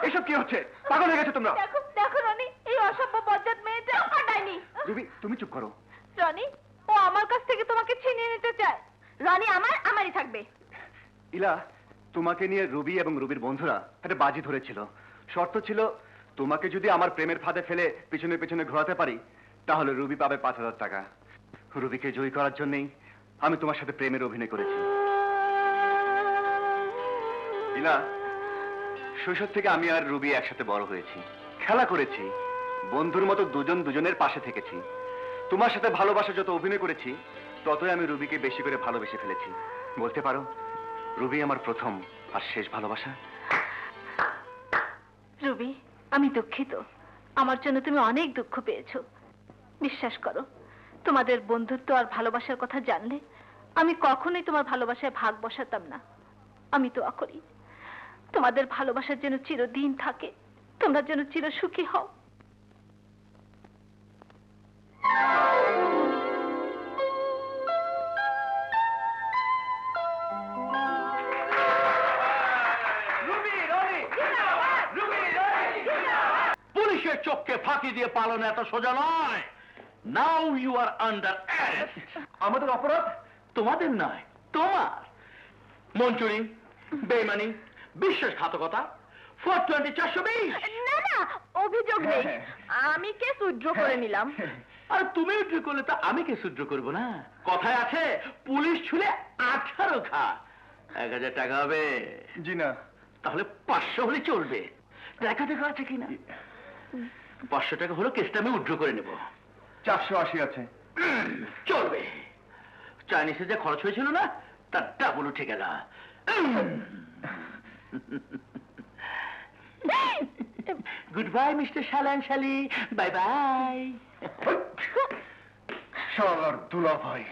এসব কি হচ্ছে? পাগল হয়ে গেছো তোমরা? দেখো দেখো রনি, এই অসভ্য বজ্জাত মেয়েটা কাটায়নি। রুবি, তুমি চুপ করো। রনি, ও আমার কাছ থেকে তোমাকে ছিনিয়ে নিতে চায়। রনি আমারই থাকবে। ইলা, তোমাকে নিয়ে রুবি এবং রুবির বন্ধুরা একটা বাজি ধরেছিল। শর্ত ছিল, তোমাকে যদি আমার প্রেমের ফাঁদে ফেলে পিছনে পিছনে ঘোরাতে পারি, তাহলে রুবি পাবে 5,000 টাকা। রুবিকে জয়ী করার জন্যই আমি তোমার সাথে প্রেমের অভিনয় করেছি। ইলা, শৈশব থেকে আমি আর রুবি একসাথে বড় হয়েছি, খেলা করেছি, বন্ধুর মতো দুজন দুজনের পাশে থেকেছি। তোমার সাথে ভালোবাসা যত অভিনয় করেছি, ততই আমি রুবিকে বেশি করে ভালোবেসে ফেলেছি। বলতে পারো, রুবি আমার প্রথম আর শেষ ভালোবাসা। রুবি, আমি দুঃখিত। আমার জন্য তুমি অনেক দুঃখ পেয়েছো। বিশ্বাস করো, তোমাদের বন্ধুত্ব আর ভালোবাসার কথা জানলে আমি কখনোই তোমার ভালোবাসায় ভাগ বসাতাম না। আমি দোয়া করি তোমাদের ভালোবাসার যেন চিরদিন থাকে, তোমরা যেন চির সুখী হও। পুলিশের চোখকে ফাঁকি দিয়ে পালানো এত সোজা নয়। Now you are under arrest. আমাদের অপরাধ? তোমাদের নয়, তোমার। মঞ্চুরি, বেইমানি, বিশ্বাসঘাতকতা, 420 420। না না, অভিযোগ নেই। আমি কেস উইথড্র করে নিলাম। আর তুমি উদ্র করলে তো আমি কে শুদ্র করবো না? কথায় আছে, পুলিশ ছুলে 18 খা। 1,000 টাকা হবে? জি না। তাহলে 500 হলে চলবে। দেখা দেখা আছে কিনা? 500 টাকা হলো, কেসটা আমি উদ্র করে নেব। 480 আছে। চলবে। চাইনিজে যে খরচ হয়েছিল না, তার ডাবল উঠে গেল। গুড বাই মিস্টার শালান শালি, বাই বাই। শালার দুলাভাই।